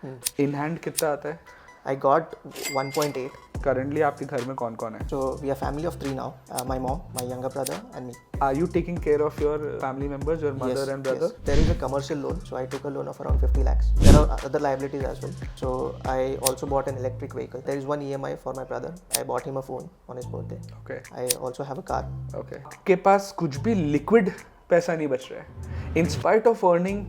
In hand कितना आता है? I got 1.8. करंटली आपके घर में कौन कौन है? So we are family of 3 now. My mom, my younger brother, and me. Are you taking care of your family members, your mother Yes, and brother? yes. There is a commercial loan, so I took a loan of around 50 lakhs. There are other liabilities as well. So I also bought an electric vehicle. There is one EMI for my brother. I bought him a phone on his birthday. Okay. I also have a car. Okay. आपके पास कुछ भी liquid पैसा नहीं बच रहा है in spite of earning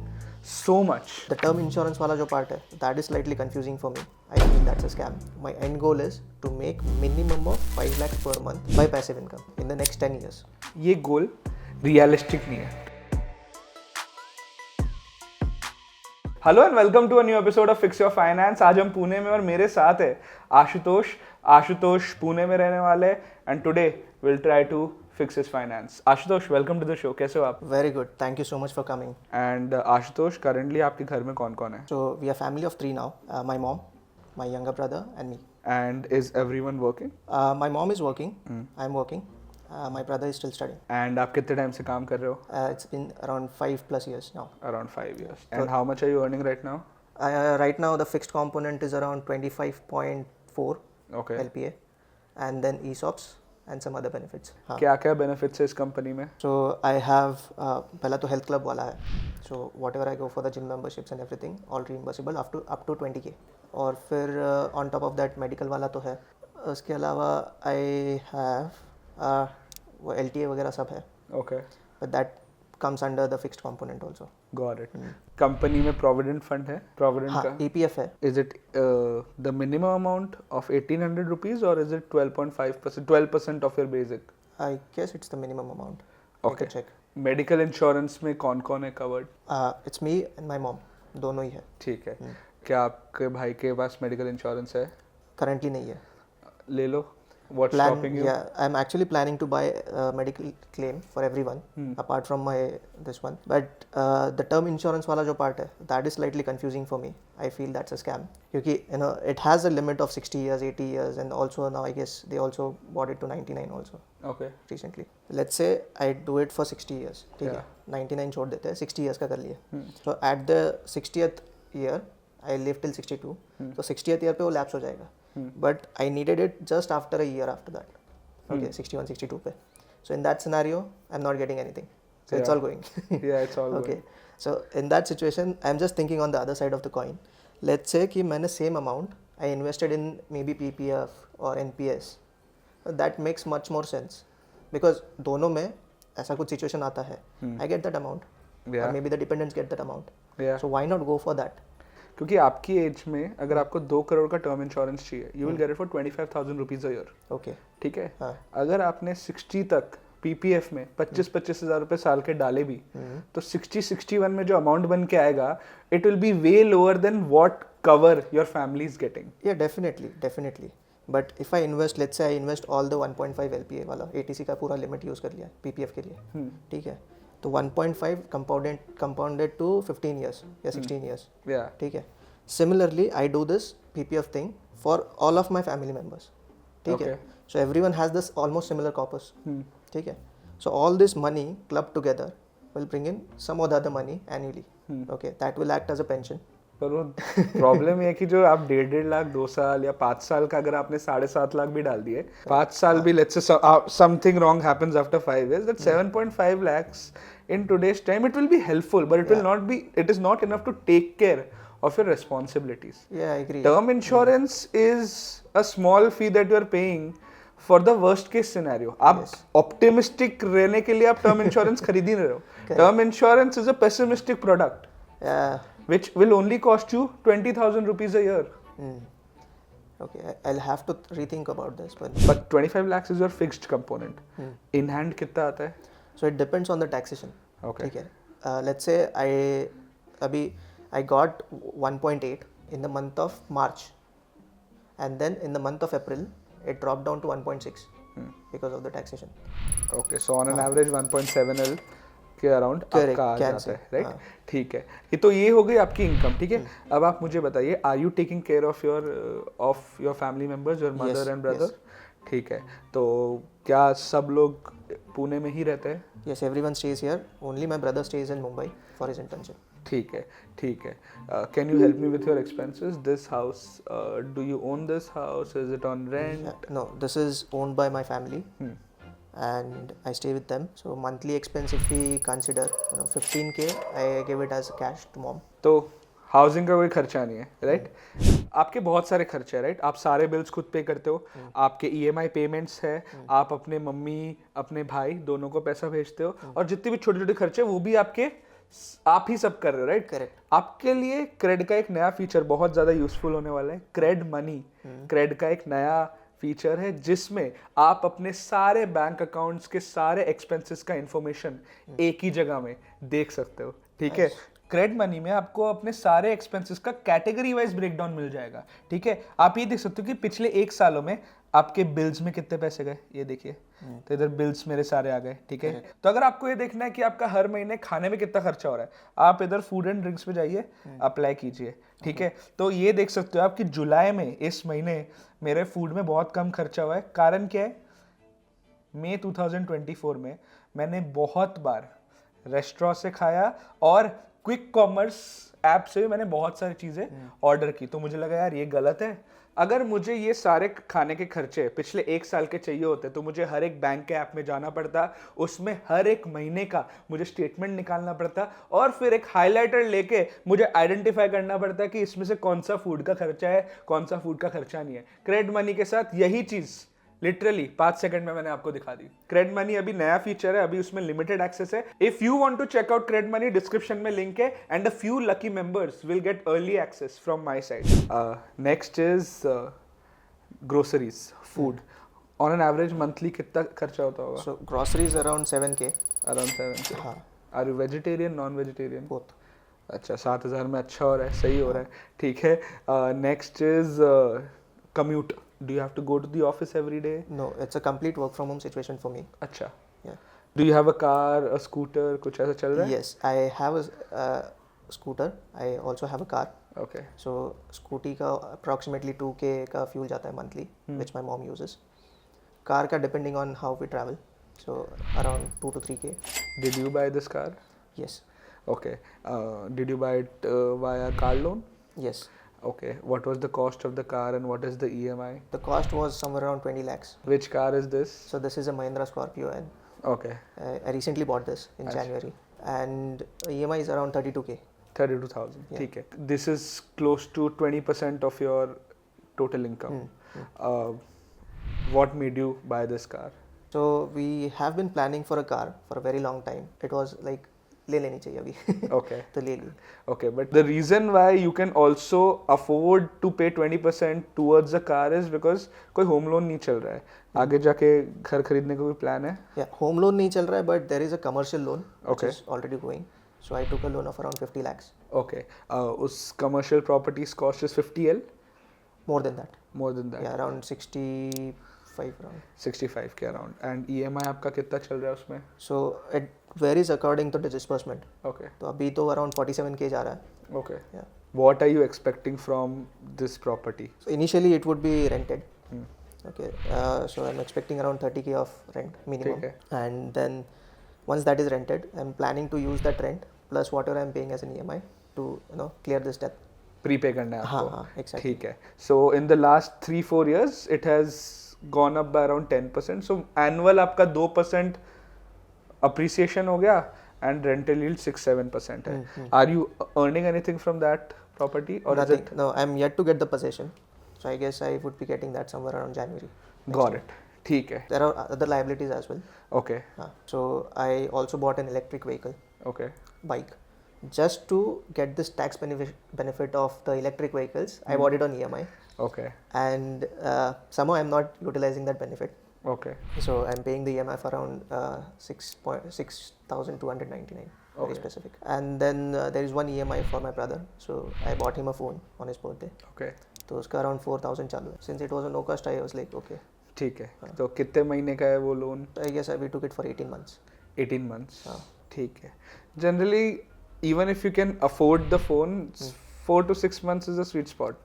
so much. The term insurance वाला जो part है, that is slightly confusing for me. I feel that's a scam. My end goal is to make minimum of 5 lakhs per month by passive income in the next 10 years. ये गोल realistic नहीं है. Hello and welcome to a new episode of fix your finance. आज हम पुणे में और मेरे साथ है आशुतोष पुणे में रहने वाले and today will try to fix his finance. Ashutosh, welcome to the show. कैसे हो आप? Very good. Thank you so much for coming. And Ashutosh, currently आपके घर में कौन कौन है? So we are family of 3 now. My mom, my younger brother, and me. And is everyone working? My mom is working. I'm working. My brother is still studying. And आप कितने time से काम कर रहे हो? It's been around 5+ years now. Around 5 years. And how much are you earning right now? Right now, the fixed component is around 25.4 Okay. LPA, and then ESOPs and some other benefits. हाँ. क्या क्या benefits है इस company में? So I have पहला तो health club वाला है. So whatever I go for the gym memberships and everything, all reimbursable up to 20K. और फिर on top of that medical वाला तो है. उसके अलावा I have वो LTA वगैरह सब है. Okay. But that comes under the fixed component also. Got it. Company में प्रोविडेंट फंड है? प्रोविडेंट हाँ, का EPF है. Is it the minimum amount of 1800 rupees और is it 12.5%, 12% of your basic? I guess it's the minimum amount. Okay. I can check. Medical insurance में कौन कौन है covered? It's me and my mom. दोनों ही है. ठीक है. क्या आपके भाई के पास मेडिकल इंश्योरेंस है? Currently नहीं है. ले लो. What's stopping you? Yeah, I'm actually planning to buy a medical claim for everyone apart from this one. But the term insurance वाला जो part है, that is slightly confusing for me. I feel that's a scam. क्योंकि it has a limit of 60 years, 80 years, and also now I guess they also bought it to 99 also. Okay. Recently. Let's say I do it for 60 years. ठीक है. 99 छोड़ देते हैं, 60 years का कर लिए. So at the 60th year, I live till 62. So 60th year पे वो lapse हो जाएगा. But I needed it just after a year after that. Okay, 61, 62 पे. So in that scenario, I'm not getting anything. So it's all going. Yeah, it's all Okay. going. So in that situation, I'm just thinking on the other side of the coin. Let's say कि मैंने same amount I invested in maybe PPF or NPS. That makes much more sense because दोनों में ऐसा कुछ situation आता है. I get that amount. Yeah. Or maybe the dependents get that amount. Yeah. So why not go for that? क्योंकि आपकी as में अगर आपको 2 करोड़ का टर्म इंश्योरेंस चाहिए, you will get it for 25,000 rupees a year. Okay. ठीक है. हाँ. अगर आपने 60 तक पीपीएफ में 25-25 हज़ार रुपए साल के डाले भी, तो 60-61 में जो अमाउंट बन के आएगा, it will be way lower than what cover your family is getting. Yeah, definitely. But if I invest, let's say I invest all the 1.5 LPA वाला, ATC का पूरा लिमिट यूज कर लिया PPF के लिए, ठीक है, तो 1.5 compounded to 15 years या 16 years. Yeah. ठीक है. Similarly, I do this PPF thing for all of my family members. ठीक है. Okay. So everyone has this almost similar corpus. ठीक है. So all this money clubbed together will bring in some or the other money annually. Okay, that will act as a pension. पर वो problem ये है कि जो आप 1.5 लाख 2 साल या 5 साल का अगर आपने 7.5 लाख भी डाल दिए, 5 साल भी let's say something wrong happens after 5 years, that 7.5 lakhs in today's time, it will be helpful, but it is not enough to take care of your responsibilities. Yeah, I agree. Term insurance is a small fee that you are paying for the worst case scenario. आप optimistic रहने के लिए आप term insurance खरीद ही नहीं रहे हो. Term insurance is a pessimistic product. Yeah. Which will only cost you 20,000 rupees a year. Okay, I'll have to rethink about this. But 25 lakhs is your fixed component. In hand कितना आता है? So it depends on the taxation. Okay. ठीक है. Let's say I got 1.8 in the month of March, and then in the month of April it dropped down to 1.6 because of the taxation. Okay, so on an average 1.7 L के around आपका आ जाता है, right? ठीक है. ये तो ये हो गई आपकी इनकम. ठीक है. अब आप मुझे बताइए, are you taking care of your family members, your mother and brother? ठीक है. तो क्या सब लोग पुणे में ही रहते हैं? Yes, everyone stays here. Only my brother stays in Mumbai for his internship. ठीक है, ठीक है. Can you help me with your expenses? This house, do you own this house? Is it on rent? No, this is owned by my family. And I stay with them. So monthly expense, if we consider 15K, I give it as cash to mom. तो housing का कोई खर्चा नहीं है, right? आपके बहुत सारे खर्चे हैं, राइट? आप सारे बिल्स खुद पे करते हो, आपके ईएमआई पेमेंट्स है, आप अपने मम्मी अपने भाई दोनों को पैसा भेजते हो, और जितने भी छोटे छोटे खर्चे वो भी आप ही सब कर रहे हो, राइट? करेक्ट. आपके लिए क्रेड का एक नया फीचर बहुत ज्यादा यूजफुल होने वाला है, क्रेड मनी. क्रेड का एक नया फीचर है जिसमें आप अपने सारे बैंक अकाउंट्स के सारे एक्सपेंसेस का इंफॉर्मेशन एक ही जगह में देख सकते हो, ठीक है? क्रेड मनी में आपको अपने सारे एक्सपेंसेस का कैटेगरी वाइज ब्रेकडाउन मिल जाएगा, ठीक है? आप ये देख सकते हो कि पिछले 1 सालों में आपके बिल्स में कितने पैसे गए, ये देखिए. तो इधर बिल्स मेरे सारे आ गए, ठीक है? तो अगर आपको ये देखना है कि आपका हर महीने खाने में कितना खर्चा हो रहा है, आप इधर फूड एंड ड्रिंक्स पे जाइए, अप्लाई कीजिए, ठीक है? तो ये देख सकते हो आप कि जुलाई में इस महीने मेरे फूड में बहुत कम खर्चा हुआ है. कारण क्या है? मई 2024 में मैंने बहुत बार रेस्टोरेंट से खाया और क्विक कॉमर्स ऐप से मैंने बहुत सारी चीज़ें ऑर्डर की. तो मुझे लगा यार ये गलत है. अगर मुझे ये सारे खाने के खर्चे पिछले 1 साल के चाहिए होते तो मुझे हर एक बैंक के ऐप में जाना पड़ता, उसमें हर एक महीने का मुझे स्टेटमेंट निकालना पड़ता, और फिर एक हाइलाइटर लेके मुझे आइडेंटिफाई करना पड़ता कि इसमें से कौन सा फूड का खर्चा है, कौन सा फूड का खर्चा नहीं है. क्रेड मनी के साथ यही चीज़ लिटरली 5 सेकंड में मैंने आपको दिखा दी. क्रेड मनी अभी नया फीचर है, अभी उसमें लिमिटेड एक्सेस है. If you want to check out CRED money, description में लिंक है, and a few lucky members will get early access from my side. Next is groceries, food. On an average monthly कितना खर्चा होता होगा? So groceries around 7K. Around 7K. हाँ. Are you vegetarian, non vegetarian? Both. अच्छा, 7,000 में अच्छा हो रहा है, सही हो रहा है, ठीक है. Next is commute. Do you have to go to the office every day? No, it's a complete work from home situation for me. अच्छा. Yeah. Do you have a car, a scooter, कुछ ऐसा चल रहा है? Yes, I have a scooter. I also have a car. Okay. So scooty का approximately 2K का fuel जाता है monthly, which my mom uses. Car का depending on how we travel, so around 2 to 3K. Did you buy this car? Yes. Okay. Did you buy it via car loan? Yes. Okay. What was the cost of the car and what is the EMI? The cost was somewhere around 20 lakhs. Which car is this? So this is a Mahindra Scorpio, and Okay. I recently bought this in January, and EMI is around 32K. 32,000. Yeah. ठीक है. This is close to 20% of your total income. What made you buy this car? So we have been planning for a car for a very long time. It was like ले लेनी चाहिए अभी. Okay. तो ले ली. Okay, but the reason why you can also afford to pay 20% towards a car is because कोई home loan नहीं चल रहा है. आगे जाके घर खरीदने का कोई plan है? Yeah, home loan नहीं चल रहा है, but there is a commercial loan which Okay. is already going. So I took a loan of around 50 lakhs. Okay. उस commercial properties cost is 50L? More than that. More than that? Yeah, around 65 around. 65K around. And EMI आपका कितना चल रहा है उसमें? So it varies according to the disbursement. Okay. तो अभी तो around 47K जा रहा है. Okay. Yeah. What are you expecting from this property? So initially it would be rented. Okay. So I'm expecting around 30K of rent minimum. ठीक है. And then once that is rented, I'm planning to use that rent plus whatever I'm paying as an EMI to clear this debt. Prepay करना है आपको? हाँ, exactly. ठीक है. So in the last 3-4 years it has gone up by around 10%. So annual आपका 2% appreciation हो गया and rental yield 6-7% है. Are you earning anything from that property or Nothing. is it? No, I'm yet to get the possession. So I guess I would be getting that somewhere around January. Got it. ठीक है. There are other liabilities as well. Okay. So I also bought an electric vehicle, Okay. bike. Just to get this tax benefit of the electric vehicles, I bought it on EMI. Okay. And somehow I'm not utilizing that benefit. Okay. So I'm paying the EMI for around 6,299, very Okay. specific. And then there is one EMI for my brother. So I bought him a phone on his birthday. Okay. तो उसका around 4,000 चालू है. Since it was a no cost, I was like okay. ठीक है. तो कितने महीने का है वो loan? So I guess we took it for 18 months. 18 months. ठीक है. Generally, even if you can afford the phone, 4 to 6 months is a sweet spot.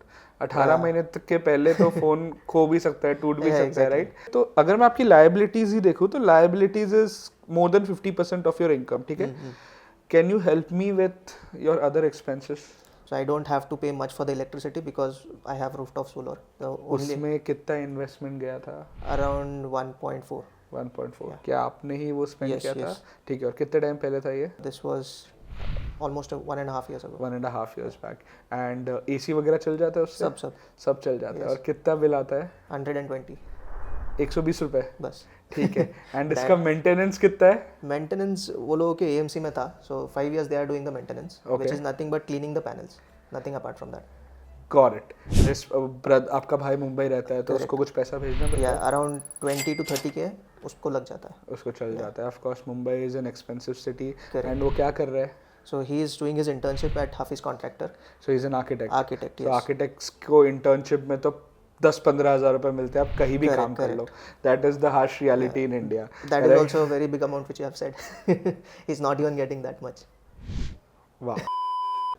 18 महीने तक के पहले तो फोन खो भी सकता है, टूट भी सकता है, राइट? तो अगर मैं आपकी लायबिलिटीज ही देखूँ तो liabilities is more than 50% of your income, ठीक है? Can you help me with your other expenses? So I don't have to pay much for the electricity because I have rooftop solar. The only उसमें कितना investment गया था? around 1.4. 1.4. Yeah. क्या आपने ही वो spend Yes, किया था? yes. ठीक है, और कितने टाइम पहले था ये? This was almost 1.5 years ago. 1.5 years back. And AC वगैरह चल जाता है उससे? सब चल जाता है. Yes. और कितना बिल आता है? 120 120 रुपए. बस. ठीक है. एंड इसका मेंटेनेंस कितना है? मेंटेनेंस वो लोगों के AMC में था, so 5 years they are doing the maintenance, which is nothing but cleaning the panels, nothing apart from that. Got it. आपका भाई मुंबई रहता है तो उसको कुछ पैसा भेजना पड़ता है? Yeah, around 20 to 30K उसको लग जाता है. उसको चल जाता है. Of course, Mumbai is an expensive city. Correct. And वो क्या कर रहा है? So he is doing his internship at Hafiz Contractor. So he's an architect. Architect, So yes. architects को internship में तो 10-15 हज़ार रुपए मिलते हैं, आप कहीं भी काम कर लो. That is the harsh reality in India. That is also a very big amount which you have said. He's not even getting that much. वाह.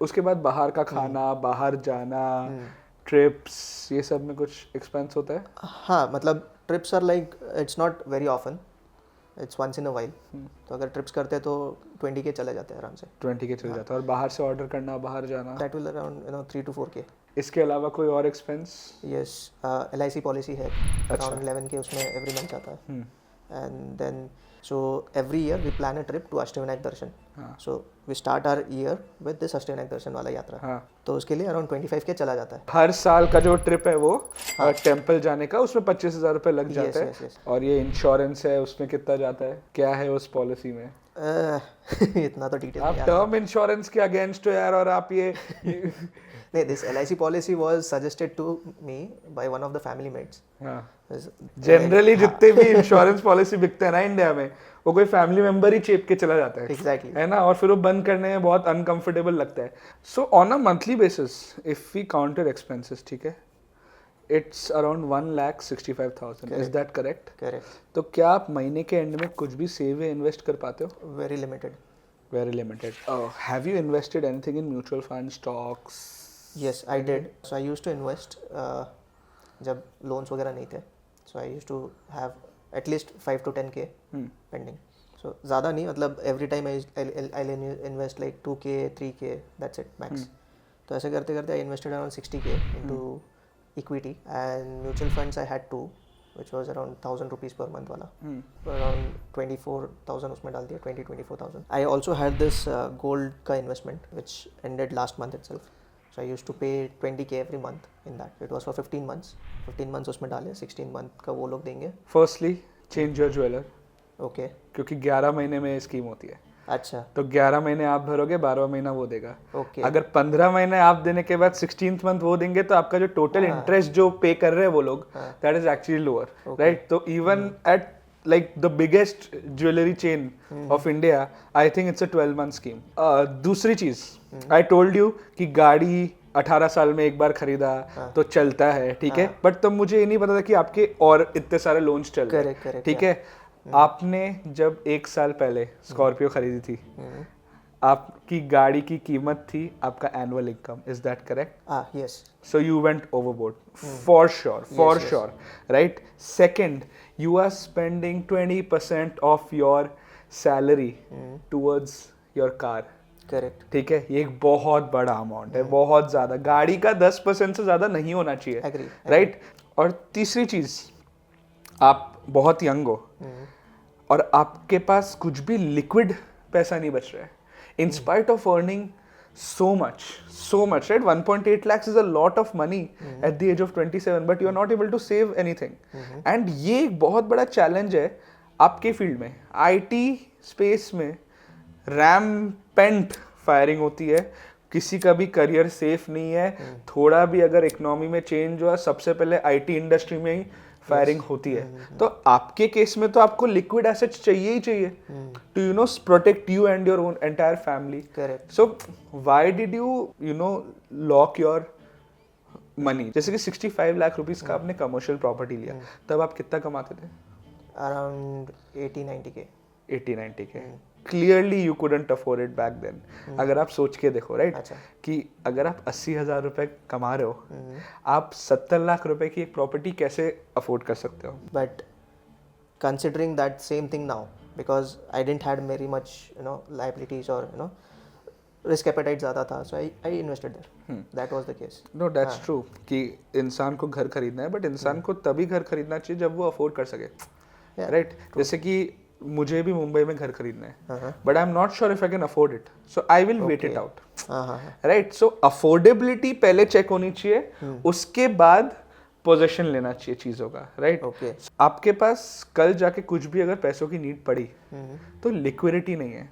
उसके बाद बाहर का खाना, बाहर जाना, ट्रिप्स, ये सब में कुछ एक्सपेंस होता है? हाँ, मतलब trips are like it's not very often. It's once in a while. तो अगर trips करते हैं तो 20K चले जाते हैं आराम से. 20K चल जाता है. और बाहर से ऑर्डर करना, बाहर जाना? That will around 3 to 4K. इसके अलावा कोई और एक्सपेंस? Yes, LIC पॉलिसी है. Around 11K उसमें every month आता है. And then so every year we plan a trip to Ashtavinayak Darshan. So we start our year with this Ashtavinayak दर्शन वाला यात्रा. तो उसके लिए around 25K चला जाता है. हर साल का जो ट्रिप है वो टेम्पल जाने का, उसमें 25,000 रुपए लग जाते हैं. yes. और ये इंश्योरेंस है, उसमें कितना जाता है? क्या है उस पॉलिसी में? इतना तो डिटेल आप टर्म इंश्योरेंस के अगेंस्ट हो यार, और आप ये नहीं, this LIC policy was suggested to me by one of the family mates. Generally जितने भी इंश्योरेंस पॉलिसी बिकते हैं ना इंडिया में, वो कोई फैमिली मेंबर ही चेप के चला जाता है. Exactly. है ना, और फिर वो बंद करने में बहुत अनकंफर्टेबल लगता है. So on a monthly basis if we count your expenses, ठीक है, it's around 1,65,000. Is that correct? Correct. तो क्या आप महीने के एंड में कुछ भी सेव या इन्वेस्ट कर पाते हो? Very limited. Very limited. Have you invested anything in mutual funds, stocks? Yes, I did. So I used to invest जब loans वगैरह नहीं थे. So I used to have at least 5 to 10K pending. So ज़्यादा नहीं, मतलब every time I'll invest like 2K, 3K, that's it max. तो ऐसे करते करते I invested around 60K into equity, and mutual funds I had 2, which was around 1,000 rupees per month वाला. Around 24,000 उसमें डाल दिया, 24,000. I also had this gold का investment which ended last month itself. So I used to pay 20K every month in that. It was for 15 months. 15 months उसमें डाले, 16 month का वो लोग देंगे. Firstly, change your jeweler. Okay. क्योंकि 11 महीने में स्कीम होती है. अच्छा. तो 11 महीने आप भरोगे, 12वां महीना वो देगा. Okay. अगर 15 महीने आप देने के बाद 16th मंथ वो देंगे, तो आपका जो टोटल इंटरेस्ट जो पे कर रहे हैं वो लोग, that is actually lower, right? तो even at like the biggest jewelry chain of India, I think it's a 12-month scheme. दूसरी चीज, I told you कि गाड़ी 18 साल में एक बार खरीदा तो चलता है, ठीक है, बट तब मुझे ये नहीं पता था कि आपके और इतने सारे लोन्स चल रहे हैं, ठीक है. आपने जब 1 साल पहले स्कॉर्पियो खरीदी थी, आपकी गाड़ी की कीमत थी आपका annual income. Is that correct? Yes. So you went overboard, for sure, right? Second, you are spending 20% of your salary towards your car. Correct. ठीक है, ये एक बहुत बड़ा अमाउंट है, बहुत ज़्यादा. गाड़ी का 10% से ज़्यादा नहीं होना चाहिए, Agree. राइट? और तीसरी चीज़, आप बहुत यंग हो और आपके पास कुछ भी लिक्विड पैसा नहीं बच रहा है. In spite of earning so much, right? 1.8 lakhs is a lot of money at the age of 27, but you are not able to save anything. And ये एक बहुत बड़ा चैलेंज है आपके फील्ड में. IT स्पेस में रैम्पेंट फायरिंग होती है, किसी का भी करियर सेफ नहीं है. थोड़ा भी अगर इकोनॉमी में चेंज हुआ, सबसे पहले IT इंडस्ट्री में ही फायरिंग होती है. तो आपके केस में तो आपको लिक्विड एसेट्स चाहिए ही चाहिए to protect you and your own entire family. Correct. So why did you lock your money? जैसे कि 65 लाख रुपीस का आपने कमर्शियल प्रॉपर्टी लिया, तब आप कितना कमाते थे? Around 80-90K. 80-90K. Clearly you couldn't afford it back then. अगर आप सोच के देखो, राइट, अच्छा. कि अगर आप 80,000 रुपए कमा रहे हो, आप 70 लाख रुपए की एक प्रॉपर्टी कैसे अफोर्ड कर सकते हो? But considering that same thing now, because I didn't had very much liabilities or risk appetite ज़्यादा था, so I invested there. That was the case. No that's true कि इंसान को घर खरीदना है, बट इंसान को तभी घर खरीदना चाहिए जब वो अफोर्ड कर सके, Yeah, राइट? जैसे कि मुझे भी मुंबई में घर खरीदना है, but I am not sure if I can afford it, so I will wait it out, right? So affordability पहले चेक होनी चाहिए, उसके बाद पोजेशन लेना चाहिए चीज़ों का, राइट? Okay. आपके पास कल जाके कुछ भी अगर पैसों की नीड पड़ी तो लिक्विडिटी नहीं है,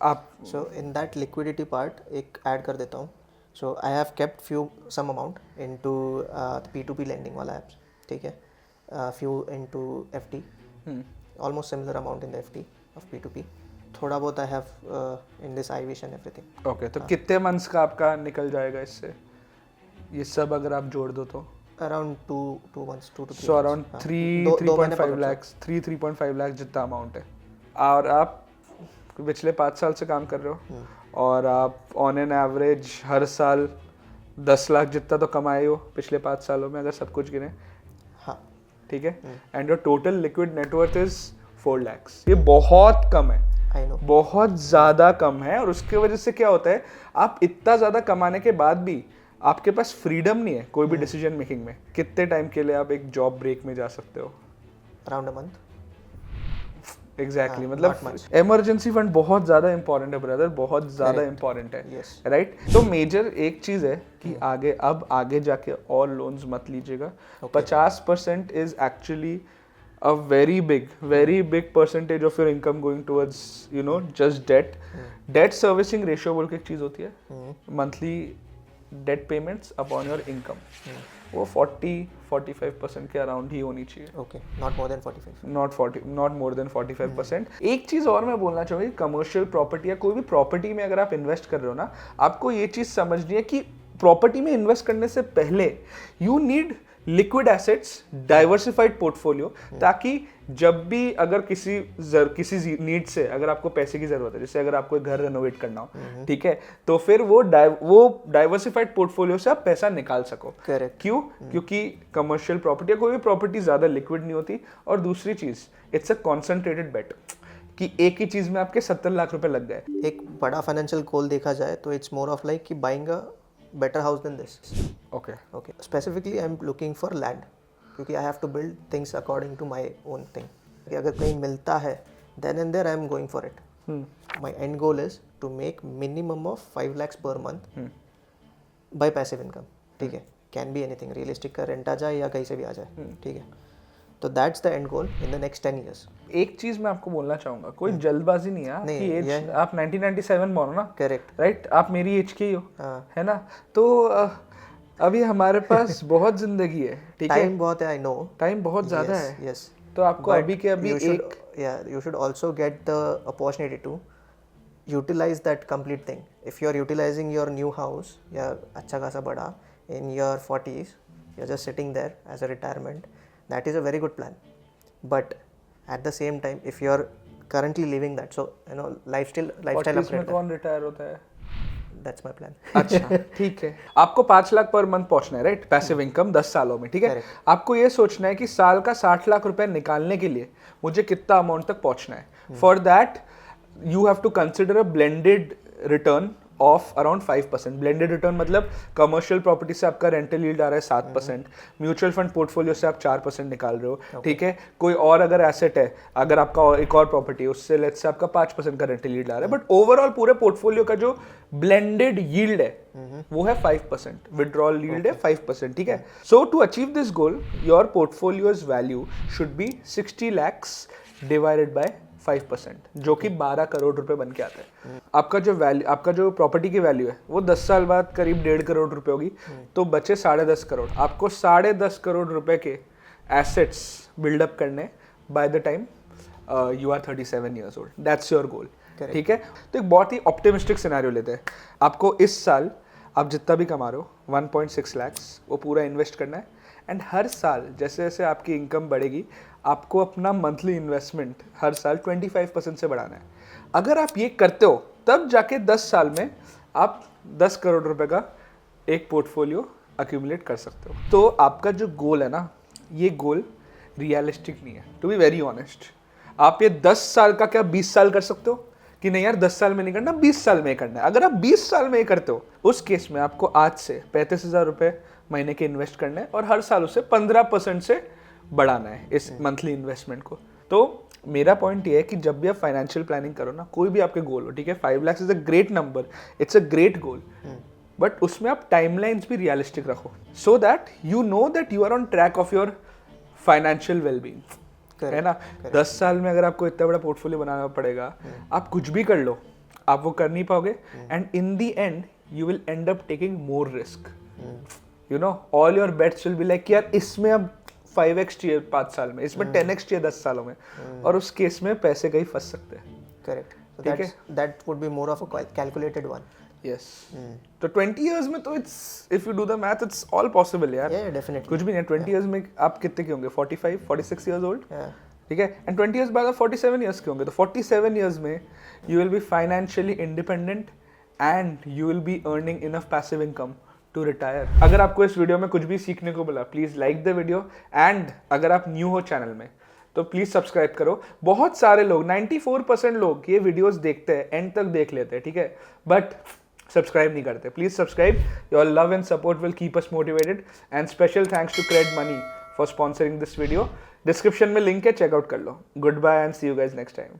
आप So in that liquidity part एक ऐड कर देता हूँ. So I have kept some amount into the P2P lending वाला apps, ठीक है? Few into FD, almost similar amount in the FD of P2P. थोड़ा बहुत I have in this iWish and everything. Okay, तो कितने मंथ्स का आपका निकल जाएगा इससे, ये सब अगर आप जोड़ दो तो? Around 2 months, 2 to 3 so around months. 3.5 lakhs, 3.5 lakh जितना अमाउंट है, और आप पिछले 5 साल से काम कर रहे हो, और आप ऑन एन एवरेज हर साल 10 लाख जितना तो कमाए हो पिछले 5 सालों में, अगर सब कुछ गिने, हाँ, ठीक है? And your total liquid net worth is 4 lakhs. ये बहुत कम है, I know. बहुत ज़्यादा कम है, और उसके वजह से क्या होता है, आप इतना ज़्यादा कमाने के बाद भी आपके पास फ्रीडम नहीं है कोई भी डिसीजन मेकिंग में. कितने टाइम के लिए आप एक जॉब ब्रेक में जा सकते हो? Around a month. Exactly, not मतलब much. इमरजेंसी फंड बहुत ज़्यादा इंपॉर्टेंट है ब्रदर, बहुत ज़्यादा इंपॉर्टेंट है, Yes. राइट? तो मेजर एक चीज़ है कि आगे जाके और लोन्स मत लीजिएगा. 50% is actually a very big percentage of your income going towards just debt. Debt servicing ratio बोल के एक चीज़ होती है, monthly debt payments upon your income, वो 40-45% के अराउंड ही होनी चाहिए. Okay, not more than 45. not more than 45%. एक चीज़ और मैं बोलना चाहूँगी, कमर्शियल प्रॉपर्टी या कोई भी प्रॉपर्टी में अगर आप इन्वेस्ट कर रहे हो ना, आपको ये चीज़ समझनी है कि प्रॉपर्टी में इन्वेस्ट करने से पहले you need liquid assets, diversified portfolio, ताकि जब भी अगर किसी नीड से अगर आपको पैसे की जरूरत है, जैसे अगर आपको एक घर रेनोवेट करना हो, ठीक है, तो फिर वो डाइवर्सिफाइड पोर्टफोलियो से आप पैसा निकाल सको. Correct. क्यों? क्योंकि कमर्शियल प्रॉपर्टी या कोई भी प्रॉपर्टी ज्यादा लिक्विड नहीं होती, और दूसरी चीज इट्स अ कॉन्सेंट्रेटेड बेट कि एक ही चीज में आपके 70 लाख रुपए लग गए. एक बड़ा फाइनेंशियल गोल देखा जाए तो इट्स मोर ऑफ लाइक कि buying a better house than this. Okay, Okay, specifically I am looking for land क्योंकि I have to build things according to my own thing. कि अगर कहीं मिलता है then and there I am going for it. My end goal is to make minimum of 5 lakhs per month by passive income. ठीक है, can be anything, realistic का rent आ जाए या कहीं से भी आ जाए, ठीक है. तो that's the end goal in the next 10 years. एक चीज मैं आपको बोलना चाहूंगा, कोई जल्दबाजी नहीं है नहीं, कि एज ये- आप 1997 बोलो ना, Correct. राइट? आप मेरी एज के ही हो, हाँ. है ना? तो अभी हमारे पास बहुत जिंदगी है, ठीक है? टाइम बहुत है, I know. टाइम बहुत ज्यादा Yes, है, yes. तो आपको But अभी के अभी you should, एक you should also get the opportunity to utilize that complete thing. If you are utilizing your new house या अच्छा खासा बड़ा in your 40s, you're just sitting there as a retirement, that is a very good plan. But at the same time, if you are currently living that, so lifestyle 40s में upgrade, कौन retire होता है? that's my plan. अच्छा, ठीक है. आपको 5 lakh per month पहुंचना है, राइट? पैसिव इनकम 10 सालों में, ठीक है? Correct. आपको ये सोचना है कि साल का 60 लाख रुपए निकालने के लिए मुझे कितना अमाउंट तक पहुंचना है. For that you have to consider a blended return of around 5%. Blended return मतलब कमर्शियल प्रॉपर्टी से आपका रेंटल यील्ड आ रहा है 7%, म्यूचुअल फंड पोर्टफोलियो से आप 4% निकाल रहे हो, ठीक है? कोई और अगर एसेट है, अगर आपका एक और प्रॉपर्टी है, उससे लेट्स से आपका 5% का रेंटल यील्ड आ रहा है, बट ओवरऑल पूरे पोर्टफोलियो का जो ब्लेंडेड यील्ड है वो है 5%, विड्रॉल यील्ड है 5%, ठीक है? So to achieve this goal your portfolio's value should be 60 lakhs divided by 5%, जो कि 12 करोड़ रुपए बन के आता है. आपका जो प्रॉपर्टी की वैल्यू है वो 10 साल बाद करीब 1.5 करोड़ रुपए होगी, तो बचे 10.5 करोड़. आपको 10.5 करोड़ रुपए के एसेट्स बिल्डअप करने by the time you are 37 years old. That's your goal, ठीक है? तो एक बहुत ही ऑप्टिमिस्टिक सिनेरियो लेते हैं. आपको इस साल आप जितना भी कमा रहे हो 1.6 lakhs वो पूरा इन्वेस्ट करना है, एंड हर साल जैसे जैसे आपकी इनकम बढ़ेगी आपको अपना मंथली इन्वेस्टमेंट हर साल 25% से बढ़ाना है. अगर आप ये करते हो तब जाके 10 साल में आप 10 करोड़ रुपए का एक पोर्टफोलियो अक्यूमुलेट कर सकते हो. तो आपका जो गोल है ना, ये गोल रियलिस्टिक नहीं है, टू बी वेरी ऑनेस्ट. आप ये 10 साल का क्या 20 साल कर सकते हो कि नहीं यार 10 साल में नहीं करना, 20 साल में करना है। अगर आप 20 साल में ही करते हो, उस केस में आपको आज से 35,000 रुपए महीने के इन्वेस्ट करना है और हर साल उसे 15% से बढ़ाना है इस मंथली इन्वेस्टमेंट को। तो मेरा पॉइंट ये है कि जब भी आप फाइनेंशियल प्लानिंग करो ना, कोई भी आपके गोल हो, ठीक है, 5 lakh is a great number, it's a great goal, but उसमें आप टाइमलाइंस भी रियलिस्टिक रखो so that you know that you are on track of your financial wellbeing, है ना। 10 साल में अगर आपको इतना बड़ा पोर्टफोलियो बनाना पड़ेगा, आप कुछ भी कर लो, आप वो कर नहीं पाओगे, and in the end you will end up taking more risk, you know, all your bets will be like यार इसमें अब 5x चाहिए 5 साल में, इसमें 10x चाहिए 10 सालों में, और उस केस में पैसे कहीं फंस सकते हैं। करेक्ट, ठीक है, that would be more of a calculated one. Yes, तो 20 इयर्स में तो it's, if you do the math, it's all possible यार। डेफिनेटली कुछ भी नहीं, 20 इयर्स में आप कितने के होंगे, 45 46 इयर्स ओल्ड, ठीक है, एंड 20 इयर्स बाद आप 47 इयर्स के होंगे, तो 47 इयर्स में you will be financially independent and you will be earning enough passive income to retire. अगर आपको इस वीडियो में कुछ भी सीखने को मिला, please like the video, and अगर आप न्यू हो चैनल में तो प्लीज सब्सक्राइब करो। बहुत सारे लोग, 94% लोग ये वीडियोस देखते हैं, एंड तक देख लेते हैं, ठीक है, बट सब्सक्राइब नहीं करते। Please subscribe, your love and support will keep us motivated, and special thanks to CRED money for sponsoring this video. Description में लिंक है, चेकआउट कर लो। Goodbye and see you guys next time.